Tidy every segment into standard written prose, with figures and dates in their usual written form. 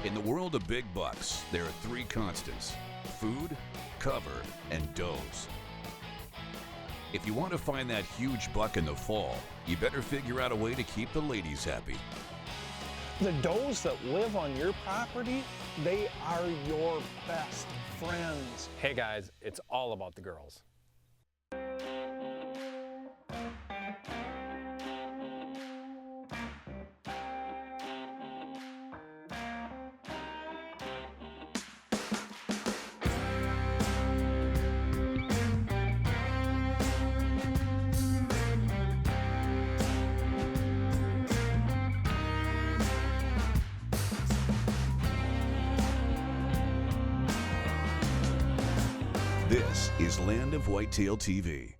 In the world of big bucks, there are three constants: food, cover, and does. If you want to find that huge buck in the fall, you better figure out a way to keep the ladies happy. The does that live on your property, they are your best friends. Hey guys, it's all about the girls. This is Land of Whitetail TV.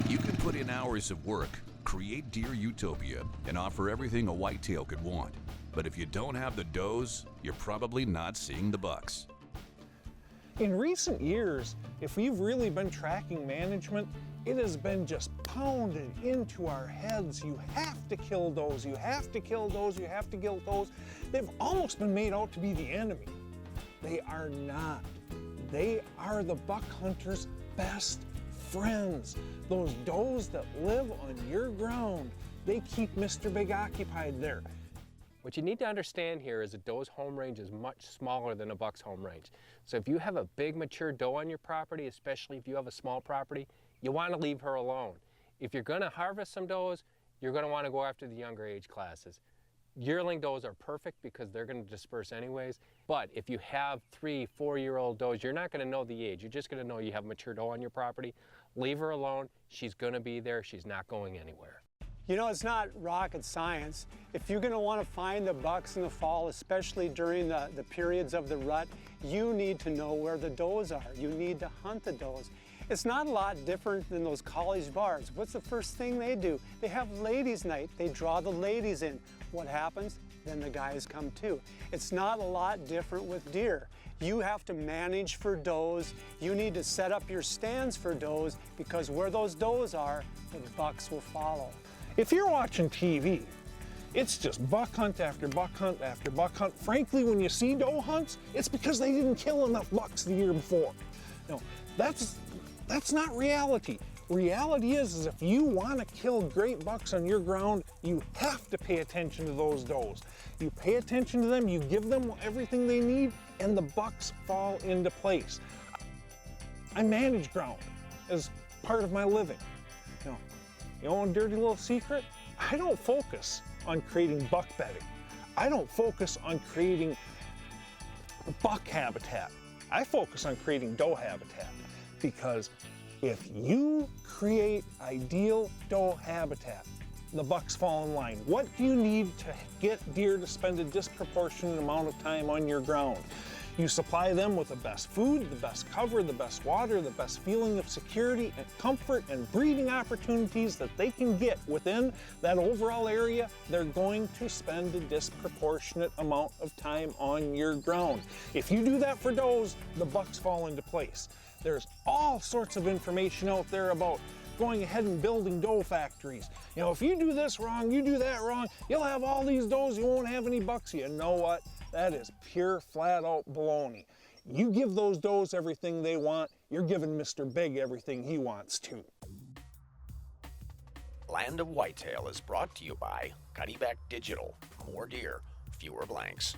You can put in hours of work, create deer utopia, and offer everything a whitetail could want. But if you don't have the does, you're probably not seeing the bucks. In recent years, if we've really been tracking management, it has been just pounded into our heads. You have to kill does, you have to kill does, you have to kill does. They've almost been made out to be the enemy. They are not. They are the buck hunter's best friends. Those does that live on your ground, they keep Mr. Big occupied there. What you need to understand here is a doe's home range is much smaller than a buck's home range. So if you have a big mature doe on your property, especially if you have a small property, you want to leave her alone. If you're going to harvest some does, you're going to want to go after the younger age classes. Yearling does are perfect because they're going to disperse anyways. But if you have 3, 4-year-old does, you're not going to know the age. You're just going to know you have a mature doe on your property. Leave her alone. She's going to be there. She's not going anywhere. You know, it's not rocket science. If you're going to want to find the bucks in the fall, especially during the periods of the rut, you need to know where the does are. You need to hunt the does. It's not a lot different than those college bars. What's the first thing they do? They have ladies' night. They draw the ladies in. What happens? Then the guys come too. It's not a lot different with deer. You have to manage for does. You need to set up your stands for does, because where those does are, the bucks will follow. If you're watching TV, it's just buck hunt after buck hunt after buck hunt. Frankly, when you see doe hunts, it's because they didn't kill enough bucks the year before. No, that's not reality. Reality is if you want to kill great bucks on your ground, you have to pay attention to those does. You pay attention to them, you give them everything they need, and the bucks fall into place. I manage ground as part of my living. You know, a dirty little secret? I don't focus on creating buck bedding. I don't focus on creating buck habitat. I focus on creating doe habitat, because if you create ideal doe habitat, the bucks fall in line. What do you need to get deer to spend a disproportionate amount of time on your ground? You supply them with the best food, the best cover, the best water, the best feeling of security and comfort and breeding opportunities that they can get within that overall area. They're going to spend a disproportionate amount of time on your ground. If you do that for does, the bucks fall into place. There's all sorts of information out there about going ahead and building doe factories. You know, if you do this wrong, you do that wrong, you'll have all these does, you won't have any bucks. You know what? That is pure flat out baloney. You give those does everything they want, you're giving Mr. Big everything he wants too. Land of Whitetail is brought to you by Cuddeback Digital, more deer, fewer blanks.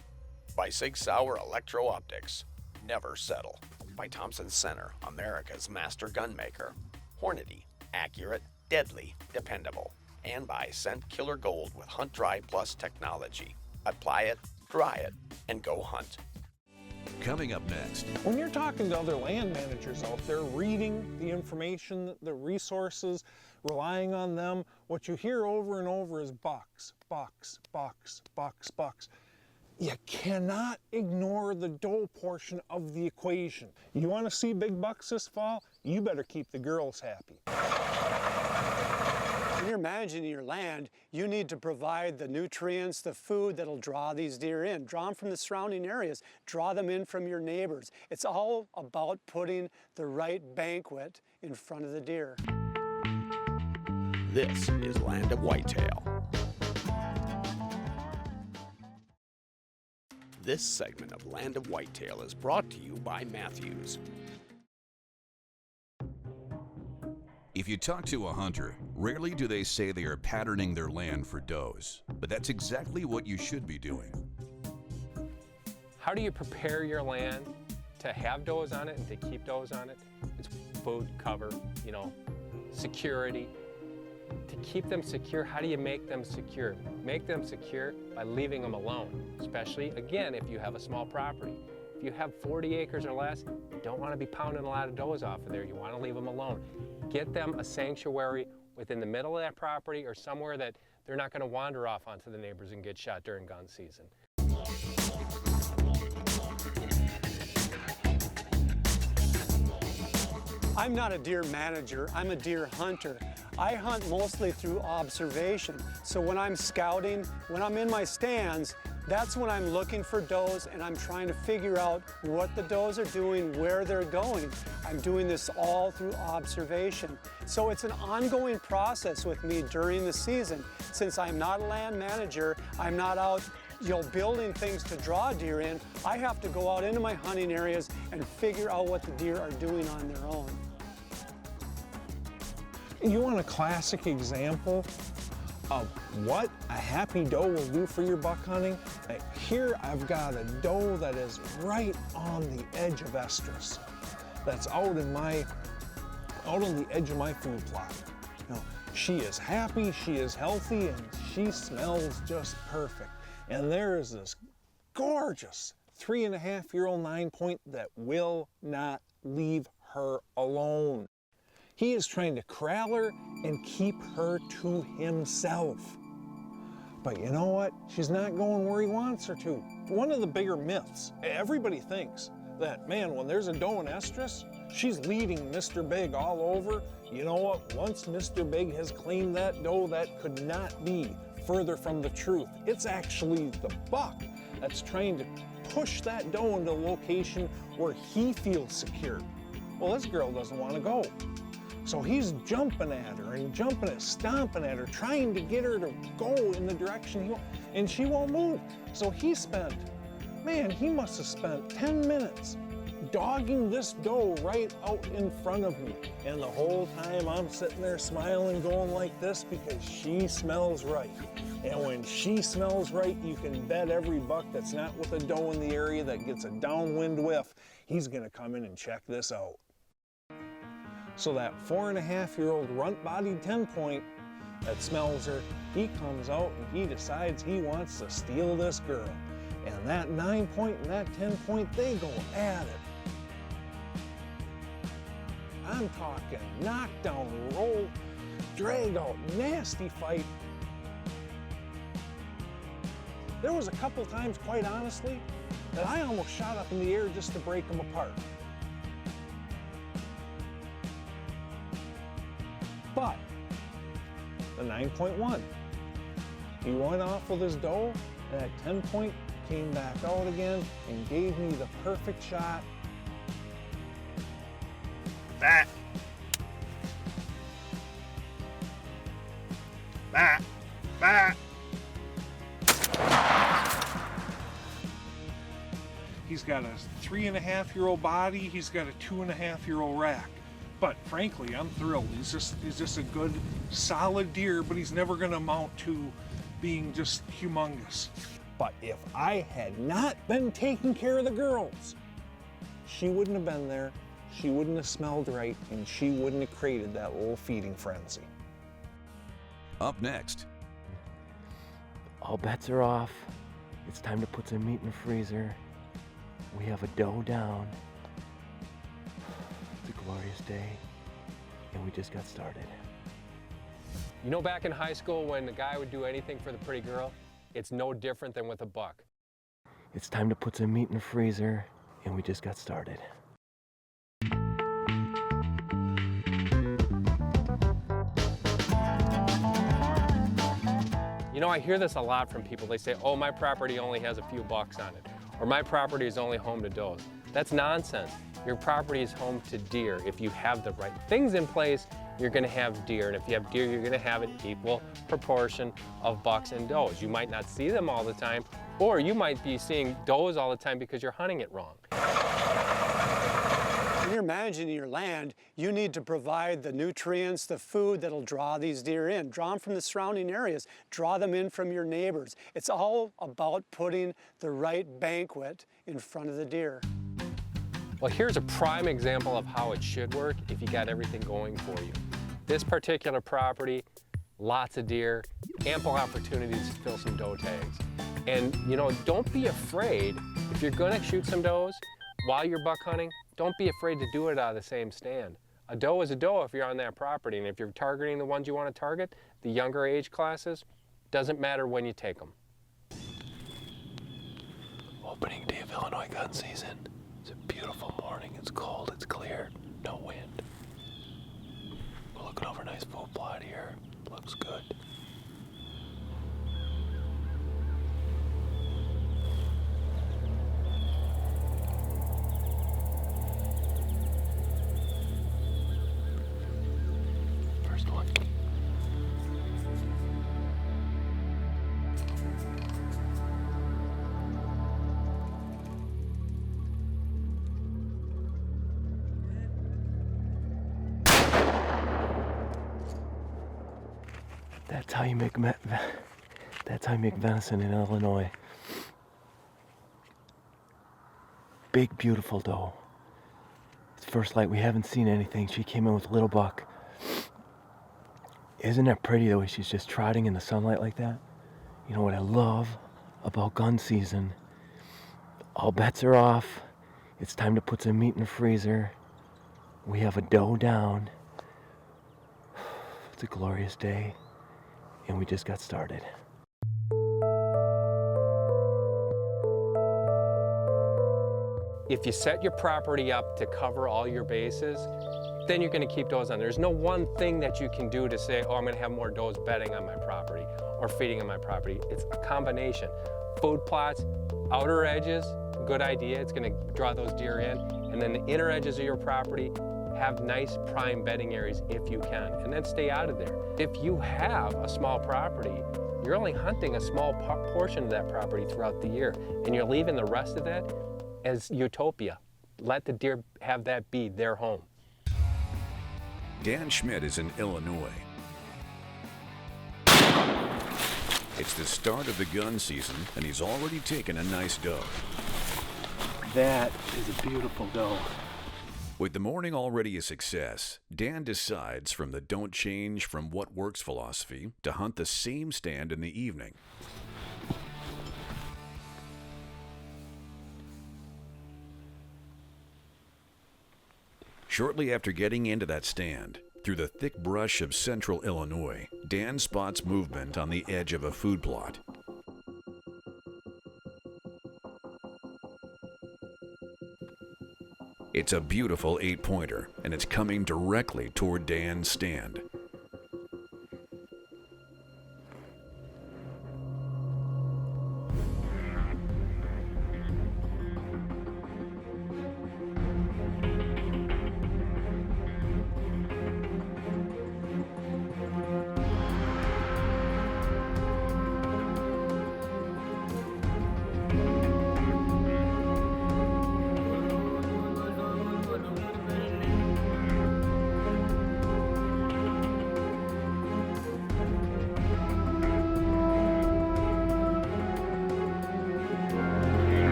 By Sauer Electro-Optics, never settle. By Thompson Center, America's master gunmaker. Hornady, accurate, deadly, dependable. And by Scent Killer Gold with Hunt Dry Plus technology. Apply it, dry it, and go hunt. Coming up next. When you're talking to other land managers out there, reading the information, the resources, relying on them, what you hear over and over is bucks, bucks, bucks, bucks, bucks. You cannot ignore the doe portion of the equation. You want to see big bucks this fall? You better keep the girls happy. When you're managing your land, you need to provide the nutrients, the food that'll draw these deer in. Draw them from the surrounding areas. Draw them in from your neighbors. It's all about putting the right banquet in front of the deer. This is Land of Whitetail. This segment of Land of Whitetail is brought to you by Matthews. If you talk to a hunter, rarely do they say they are patterning their land for does, but that's exactly what you should be doing. How do you prepare your land to have does on it and to keep does on it? It's food, cover, security. To keep them secure, how do you make them secure? Make them secure by leaving them alone, especially, again, if you have a small property. If you have 40 acres or less, you don't want to be pounding a lot of does off of there. You want to leave them alone. Get them a sanctuary within the middle of that property or somewhere that they're not going to wander off onto the neighbors and get shot during gun season. I'm not a deer manager, I'm a deer hunter. I hunt mostly through observation. So when I'm scouting, when I'm in my stands, that's when I'm looking for does and I'm trying to figure out what the does are doing, where they're going. I'm doing this all through observation. So it's an ongoing process with me during the season. Since I'm not a land manager, I'm not out building things to draw deer in. I have to go out into my hunting areas and figure out what the deer are doing on their own. You want a classic example of what a happy doe will do for your buck hunting? Here I've got a doe that is right on the edge of estrus. That's out on the edge of my food plot. She is happy, she is healthy, and she smells just perfect. And there is this gorgeous 3.5-year-old 9-point that will not leave her alone. He is trying to corral her and keep her to himself. But you know what? She's not going where he wants her to. One of the bigger myths, everybody thinks that, man, when there's a doe in estrus, she's leading Mr. Big all over. You know what? Once Mr. Big has claimed that doe, that could not be further from the truth. It's actually the buck that's trying to push that doe into a location where he feels secure. Well, this girl doesn't want to go. So he's jumping at her and stomping at her, trying to get her to go in the direction he wants, and she won't move. So he must have spent 10 minutes dogging this doe right out in front of me. And the whole time I'm sitting there smiling, going like this because she smells right. And when she smells right, you can bet every buck that's not with a doe in the area that gets a downwind whiff, he's gonna come in and check this out. So that 4.5-year-old runt-bodied 10-point that smells her, he comes out and he decides he wants to steal this girl. And that 9-point and that 10-point, they go at it. I'm talking knockdown, roll, drag out, nasty fight. There was a couple times, quite honestly, that I almost shot up in the air just to break them apart. But the 9-point won. He went off with his doe, and that 10-point came back out again and gave me the perfect shot. Bat. Bat. Bat. He's got a 3.5-year-old body. He's got a 2.5-year-old rack. But frankly, I'm thrilled. He's just a good, solid deer, but he's never going to amount to being just humongous. But if I had not been taking care of the girls, she wouldn't have been there, she wouldn't have smelled right, and she wouldn't have created that little feeding frenzy. Up next. All bets are off. It's time to put some meat in the freezer. We have a doe down. It's a glorious day, and we just got started. You know, back in high school when the guy would do anything for the pretty girl, it's no different than with a buck. It's time to put some meat in the freezer, and we just got started. You know, I hear this a lot from people. They say, oh, my property only has a few bucks on it, or my property is only home to does. That's nonsense. your property is home to deer. If you have the right things in place, you're going to have deer. And if you have deer, you're going to have an equal proportion of bucks and does. You might not see them all the time, or you might be seeing does all the time because you're hunting it wrong. When you're managing your land, you need to provide the nutrients, the food that'll draw these deer in. Draw them from the surrounding areas. Draw them in from your neighbors. It's all about putting the right banquet in front of the deer. Well, here's a prime example of how it should work if you got everything going for you. This particular property, lots of deer, ample opportunities to fill some doe tags. And you know, don't be afraid, if you're gonna shoot some does while you're buck hunting, don't be afraid to do it out of the same stand. A doe is a doe if you're on that property, and if you're targeting the ones you want to target, the younger age classes, doesn't matter when you take them. Opening day of Illinois gun season. It's a beautiful morning. It's cold, it's clear, no wind. We're looking over a nice full plot here. Looks good. First one. That's how you make venison in Illinois. Big, beautiful doe. It's first light. We haven't seen anything. She came in with a little buck. Isn't that pretty the way she's just trotting in the sunlight like that? You know what I love about gun season? All bets are off. It's time to put some meat in the freezer. We have a doe down. It's a glorious day. And we just got started. If you set your property up to cover all your bases, then you're going to keep does on. There's no one thing that you can do to say, oh, I'm going to have more does bedding on my property or feeding on my property. It's a combination. Food plots, outer edges, good idea. It's going to draw those deer in. And then the inner edges of your property, have nice prime bedding areas if you can, and then stay out of there. If you have a small property, you're only hunting a small portion of that property throughout the year, and you're leaving the rest of that as utopia. Let the deer have that be their home. Dan Schmidt is in Illinois. It's the start of the gun season, and he's already taken a nice doe. That is a beautiful doe. With the morning already a success, Dan decides from the don't change from what works philosophy to hunt the same stand in the evening. Shortly after getting into that stand, through the thick brush of central Illinois, Dan spots movement on the edge of a food plot. It's a beautiful 8-pointer, and it's coming directly toward Dan's stand.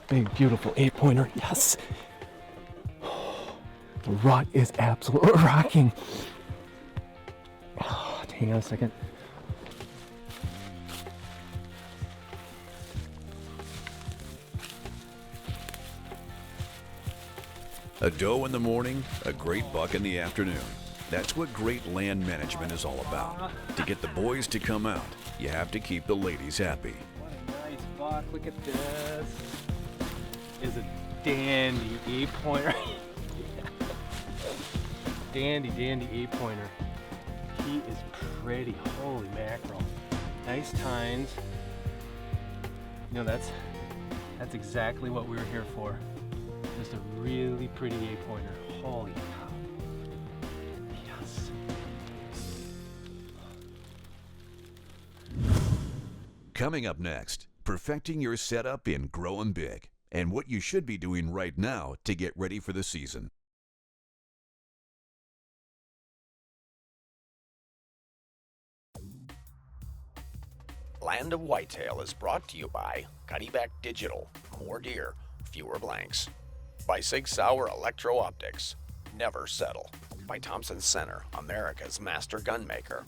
Big, beautiful 8-pointer. Yes. The rut is absolutely rocking. Hang on a second. A doe in the morning, a great buck in the afternoon. That's what great land management is all about. To get the boys to come out, you have to keep the ladies happy. What a nice buck. Look at this. Is a dandy 8-pointer. Dandy 8-pointer. he is pretty. Holy mackerel. Nice tines. You know, that's exactly what we were here for. Just a really pretty 8-pointer. Holy cow. Yes. Coming up next, perfecting your setup in growing big and what you should be doing right now to get ready for the season. Land of Whitetail is brought to you by Cuddeback Digital, more deer, fewer blanks. By Sauer Electro-Optics, never settle. By Thompson Center, America's master gunmaker.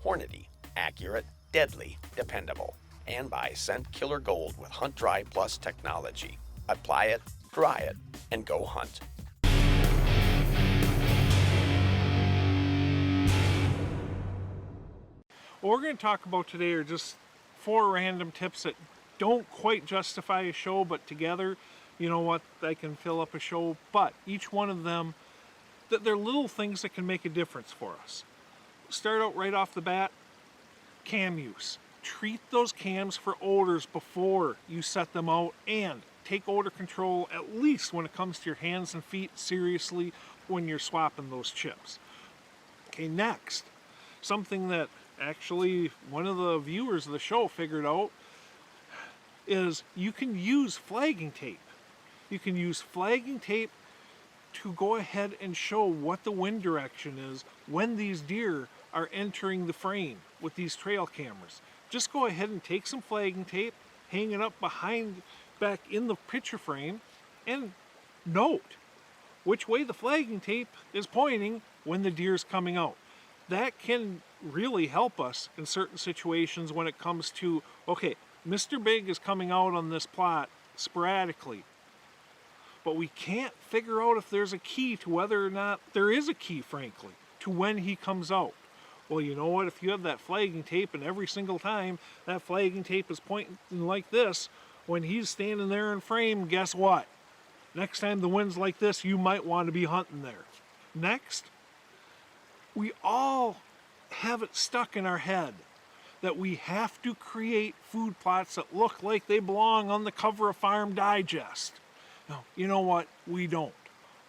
Hornady, accurate, deadly, dependable. And by Scent Killer Gold with Hunt Dry Plus technology. Apply it, dry it, and go hunt. What we're going to talk about today are just 4 random tips that don't quite justify a show, but together, you know what, they can fill up a show. But each one of them, they're little things that can make a difference for us. Start out right off the bat, cam use. Treat those cams for odors before you set them out, and take odor control, at least when it comes to your hands and feet, seriously when you're swapping those chips. Okay, next, something that actually one of the viewers of the show figured out is you can use flagging tape. You can use flagging tape to go ahead and show what the wind direction is when these deer are entering the frame with these trail cameras. Just go ahead and take some flagging tape, hang it up back in the picture frame, and note which way the flagging tape is pointing when the deer's coming out. That can really help us in certain situations when it comes to, okay, Mr. Big is coming out on this plot sporadically, but we can't figure out if there's a key to whether or not there is a key, frankly, to when he comes out. Well, you know what, if you have that flagging tape and every single time that flagging tape is pointing like this, when he's standing there in frame, guess what? Next time the wind's like this, you might want to be hunting there. Next, we all have it stuck in our head that we have to create food plots that look like they belong on the cover of Farm Digest. Now, you know what? We don't.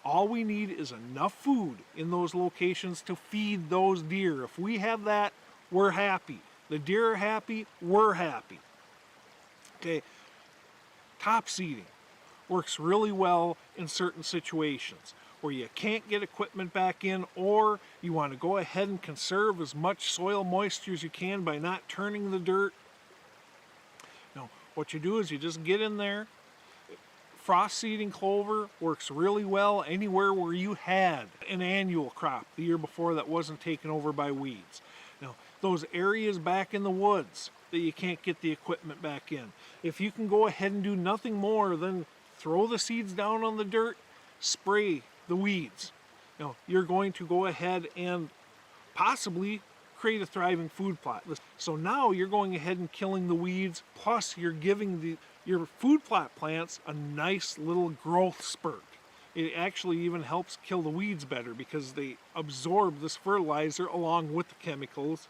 All we need is enough food in those locations to feed those deer. If we have that, we're happy. The deer are happy, we're happy. Okay, top seeding works really well in certain situations where you can't get equipment back in, or you want to go ahead and conserve as much soil moisture as you can by not turning the dirt. Now, what you do is you just get in there. Frost seeding clover works really well anywhere where you had an annual crop the year before that wasn't taken over by weeds. Now, those areas back in the woods that you can't get the equipment back in, if you can go ahead and do nothing more than throw the seeds down on the dirt, spray the weeds, you're going to go ahead and possibly create a thriving food plot. So now you're going ahead and killing the weeds, plus you're giving your food plot plants a nice little growth spurt. It actually even helps kill the weeds better because they absorb this fertilizer along with the chemicals.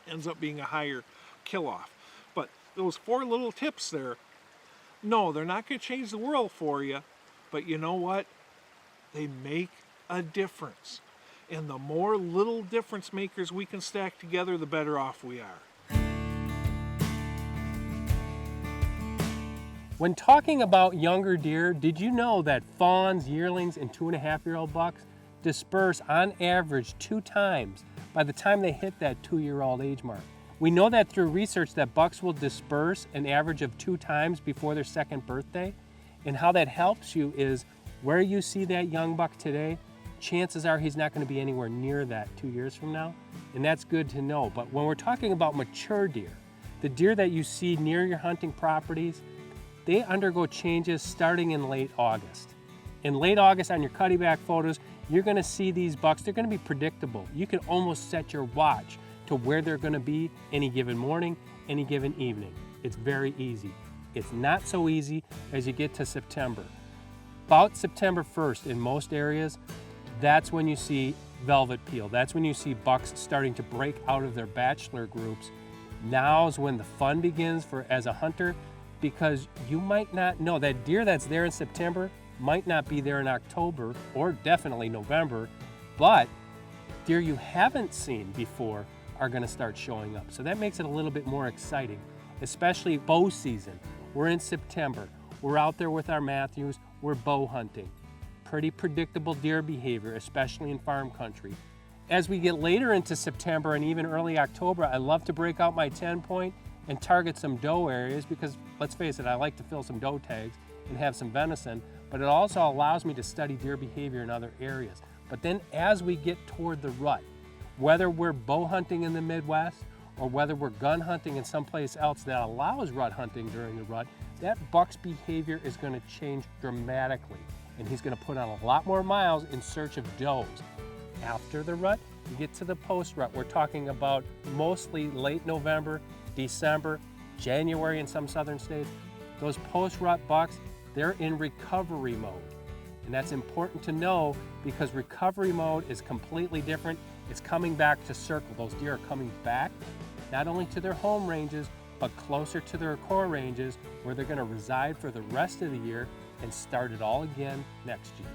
Ends up being a higher kill-off. But those 4 little tips there, no, they're not going to change the world for you, but you know what? They make a difference. And the more little difference makers we can stack together, the better off we are. When talking about younger deer, did you know that fawns, yearlings, and 2.5-year-old bucks disperse on average 2 times by the time they hit that 2-year-old age mark? We know that through research that bucks will disperse an average of 2 times before their 2nd birthday. And how that helps you is where you see that young buck today, chances are he's not going to be anywhere near that 2 years from now. And that's good to know. But when we're talking about mature deer, the deer that you see near your hunting properties, they undergo changes starting in late August. In late August on your Cuddeback photos, you're going to see these bucks. They're going to be predictable. You can almost set your watch to where they're going to be any given morning, any given evening. It's very easy. It's not so easy as you get to September. About September 1st in most areas, that's when you see velvet peel. That's when you see bucks starting to break out of their bachelor groups. Now's when the fun begins for as a hunter, because you might not know that deer that's there in September might not be there in October or definitely November, but deer you haven't seen before are going to start showing up. So that makes it a little bit more exciting, especially bow season. We're in September. We're out there with our Matthews. We're bow hunting. Pretty predictable deer behavior, especially in farm country. As we get later into September and even early October, I love to break out my 10-point and target some doe areas because, let's face it, I like to fill some doe tags and have some venison, but it also allows me to study deer behavior in other areas. But then as we get toward the rut, whether we're bow hunting in the Midwest or whether we're gun hunting in someplace else that allows rut hunting during the rut, that buck's behavior is going to change dramatically, and he's going to put on a lot more miles in search of does. After the rut, you get to the post-rut. We're talking about mostly late November, December, January in some southern states. Those post-rut bucks, they're in recovery mode. And that's important to know because recovery mode is completely different. It's coming back to circle. Those deer are coming back, not only to their home ranges, but closer to their core ranges where they're going to reside for the rest of the year and start it all again next year.